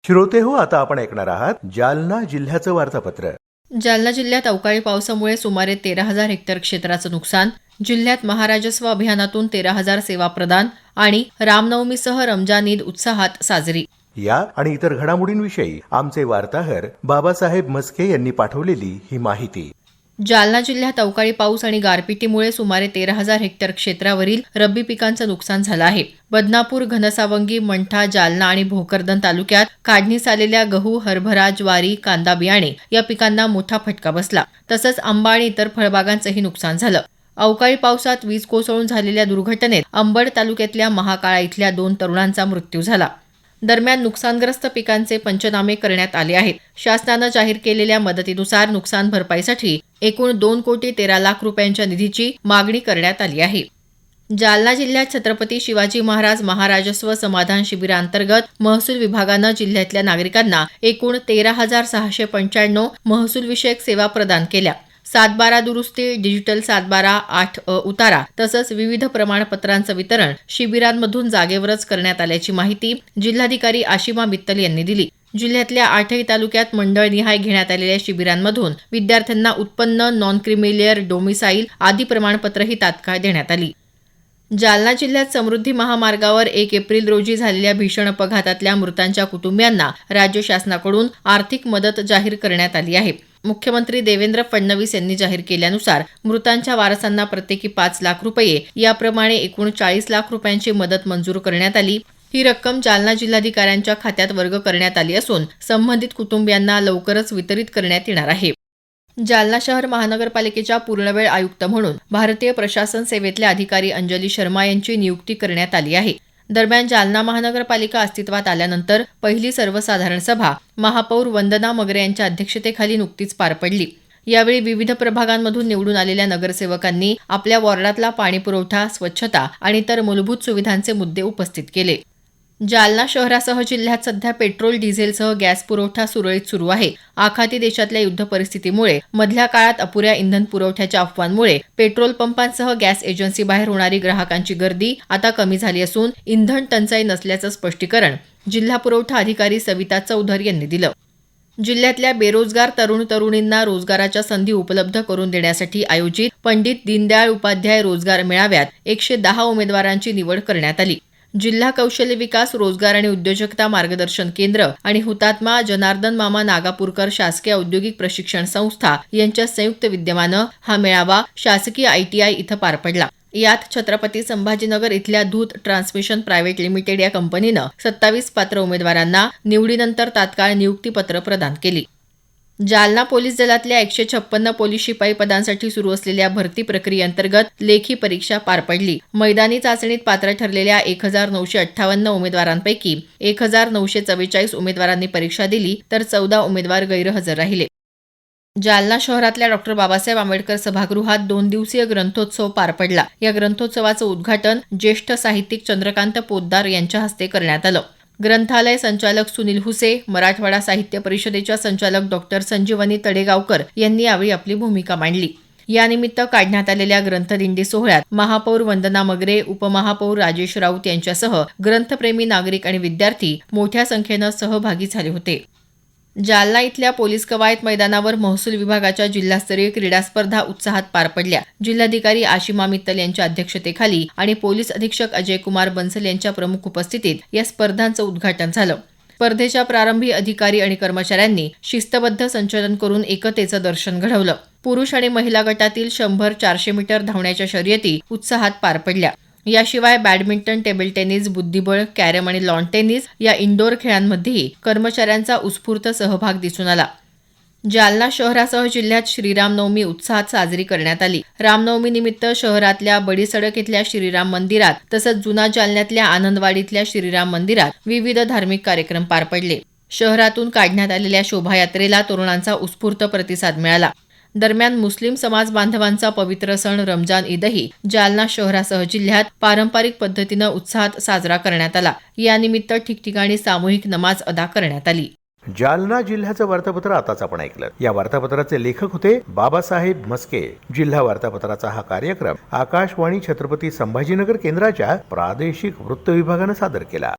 श्रोते हो, आता आपण ऐकणार आहात जालना जिल्ह्याचं वार्तापत्र. जालना जिल्ह्यात अवकाळी पावसामुळे सुमारे 13,000 हेक्टर क्षेत्राचं नुकसान. जिल्ह्यात महाराजस्व अभियानातून 13,000 सेवा प्रदान आणि रामनवमीसह रमजान ईद उत्साहात साजरी. या आणि इतर घडामोडींविषयी आमचे वार्ताहर बाबासाहेब म्हस्के यांनी पाठवलेली ही माहिती. जालना जिल्ह्यात अवकाळी पाऊस आणि गारपिटीमुळे सुमारे 13,000 हेक्टर क्षेत्रावरील रब्बी पिकांचं नुकसान झालं आहे. बदनापूर, घनसावंगी, मंठा, जालना आणि भोकरदन तालुक्यात काढणीस आलेल्या गहू, हरभरा, ज्वारी, कांदा बियाणे या पिकांना मोठा फटका बसला. तसंच आंबा आणि इतर फळबागांचंही नुकसान झालं. अवकाळी पावसात वीज कोसळून झालेल्या दुर्घटनेत अंबड तालुक्यातल्या महाकाळा इथल्या 2 तरुणांचा मृत्यू झाला. दरम्यान नुकसानग्रस्त पिकांचे पंचनामे करण्यात आले आहेत. शासनानं जाहीर केलेल्या मदतीनुसार नुकसान भरपाईसाठी एकूण 2,13,00,000 रुपयांच्या निधीची मागणी करण्यात आली आहे. जालना जिल्ह्यात छत्रपती शिवाजी महाराज महाराजस्व समाधान शिबिरांतर्गत महसूल विभागानं जिल्ह्यातल्या नागरिकांना एकूण 13,695 महसूल विषयक सेवा प्रदान केल्या. 7/12 दुरुस्ती, डिजिटल 7/12, 8 उतारा तसंच विविध प्रमाणपत्रांचं वितरण शिबिरांमधून जागेवरच करण्यात आल्याची माहिती जिल्हाधिकारी आशिमा मित्तल यांनी दिली. जिल्ह्यातल्या 8ही तालुक्यात मंडळनिहाय घेण्यात आलेल्या शिबिरांमधून विद्यार्थ्यांना उत्पन्न, नॉन क्रिमिलियर, डोमिसाईल आदी प्रमाणपत्रही तात्काळ देण्यात आली. जालना जिल्ह्यात समृद्धी महामार्गावर 1 एप्रिल रोजी झालेल्या भीषण अपघातातल्या मृतांच्या कुटुंबियांना राज्य शासनाकडून आर्थिक मदत जाहीर करण्यात आली आहे. मुख्यमंत्री देवेंद्र फडणवीस यांनी जाहीर केल्यानुसार मृतांच्या वारसांना प्रत्येकी 5 लाख रुपये याप्रमाणे एकूण 40 लाख रुपयांची मदत मंजूर करण्यात आली. ही रक्कम जालना जिल्हाधिकाऱ्यांच्या खात्यात वर्ग करण्यात आली असून संबंधित कुटुंबियांना लवकरच वितरित करण्यात येणार आहे. जालना शहर महानगरपालिकेच्या पूर्णवेळ आयुक्त म्हणून भारतीय प्रशासन सेवेतल्या अधिकारी अंजली शर्मा यांची नियुक्ती करण्यात आली आहे. दरम्यान जालना महानगरपालिका अस्तित्वात आल्यानंतर पहिली सर्वसाधारण सभा महापौर वंदना मगरे यांच्या अध्यक्षतेखाली नुकतीच पार पडली. यावेळी विविध प्रभागांमधून निवडून आलेल्या नगरसेवकांनी आपल्या वॉर्डातला पाणीपुरवठा, स्वच्छता आणि इतर मूलभूत सुविधांचे मुद्दे उपस्थित केले. जालना शहरासह जिल्ह्यात सध्या पेट्रोल, डिझेलसह गॅस पुरवठा सुरळीत सुरू आहे. आखाती देशातल्या युद्ध परिस्थितीमुळे मधल्या काळात अपुऱ्या इंधन पुरवठ्याच्या अफवांमुळे पेट्रोल पंपांसह गॅस एजन्सीबाहेर होणारी ग्राहकांची गर्दी आता कमी झाली असून इंधन टंचाई नसल्याचं स्पष्टीकरण जिल्हा पुरवठा अधिकारी सविता चौधर यांनी दिलं. जिल्ह्यातल्या बेरोजगार तरुण-तरुणींना रोजगाराच्या संधी उपलब्ध करून देण्यासाठी आयोजित पंडित दीनदयाळ उपाध्याय रोजगार मेळाव्यात 110 उमेदवारांची निवड करण्यात आली. जिल्हा कौशल्य विकास, रोजगार आणि उद्योजकता मार्गदर्शन केंद्र आणि हुतात्मा जनार्दन मामा नागापूरकर शासकीय औद्योगिक प्रशिक्षण संस्था यांच्या संयुक्त विद्यमानं हा मेळावा शासकीय ITI इथं पार पडला. यात छत्रपती संभाजीनगर इथल्या धूत ट्रान्समिशन प्रायव्हेट लिमिटेड या कंपनीनं 27 पात्र उमेदवारांना निवडीनंतर तात्काळ नियुक्तीपत्र प्रदान केली. जालना पोलीस दलातल्या 156 पोलीस शिपाई पदांसाठी सुरू असलेल्या भरती प्रक्रियेअंतर्गत लेखी परीक्षा पार पडली. मैदानी चाचणीत पात्र ठरलेल्या 1,958 उमेदवारांपैकी 1,944 उमेदवारांनी परीक्षा दिली तर 14 उमेदवार गैरहजर राहिले. जालना शहरातल्या डॉ. बाबासाहेब आंबेडकर सभागृहात 2 दिवसीय ग्रंथोत्सव पार पडला. या ग्रंथोत्सवाचं उद्घाटन ज्येष्ठ साहित्यिक चंद्रकांत पोद्दार यांच्या हस्ते करण्यात आलं. ग्रंथालय संचालक सुनील हुसे, मराठवाडा साहित्य परिषदेच्या संचालक डॉ. संजीवनी तडेगावकर यांनी यावेळी आपली भूमिका मांडली. यानिमित्त काढण्यात आलेल्या ग्रंथदिंडी सोहळ्यात महापौर वंदना मगरे, उपमहापौर राजेश राऊत यांच्यासह ग्रंथप्रेमी नागरिक आणि विद्यार्थी मोठ्या संख्येनं सहभागी झाले होते. जालना इथल्या पोलीस कवायत मैदानावर महसूल विभागाच्या जिल्हास्तरीय क्रीडा स्पर्धा उत्साहात पार पडल्या. जिल्हाधिकारी आशिमा मित्तल यांच्या अध्यक्षतेखाली आणि पोलीस अधीक्षक अजयकुमार बन्सल यांच्या प्रमुख उपस्थितीत या स्पर्धांचं उद्घाटन झालं. स्पर्धेच्या प्रारंभी अधिकारी आणि कर्मचाऱ्यांनी शिस्तबद्ध संचलन करून एकतेचं दर्शन घडवलं. पुरुष आणि महिला गटातील 100-400 मीटर धावण्याच्या शर्यती उत्साहात पार पडल्या. याशिवाय बॅडमिंटन, टेबल टेनिस, बुद्धिबळ, कॅरम आणि लॉन टेनिस या इनडोअर खेळांमध्येही कर्मचाऱ्यांचा उत्स्फूर्त सहभाग दिसून आला. जालना शहरासह जिल्ह्यात श्रीरामनवमी उत्साहात साजरी करण्यात आली. रामनवमीनिमित्त शहरातल्या बडी सडक इथल्या श्रीराम मंदिरात तसंच जुना जालन्यातल्या आनंदवाडीतल्या श्रीराम मंदिरात विविध धार्मिक कार्यक्रम पार पडले. शहरातून काढण्यात आलेल्या शोभायात्रेला तरुणांचा उत्स्फूर्त प्रतिसाद मिळाला. दरम्यान मुस्लिम समाज बांधवांचा पवित्र सण रमजान ईदही जालना शहरासह जिल्ह्यात पारंपरिक पद्धतीनं उत्साहात साजरा करण्यात आला. यानिमित्त ठिकठिकाणी सामूहिक नमाज अदा करण्यात आली. जालना जिल्ह्याचं वार्तापत्र आताच आपण ऐकलं. या वार्तापत्राचे लेखक होते बाबासाहेब म्हस्के. जिल्हा वार्तापत्राचा हा कार्यक्रम आकाशवाणी छत्रपती संभाजीनगर केंद्राच्या प्रादेशिक वृत्त विभागानं सादर केला.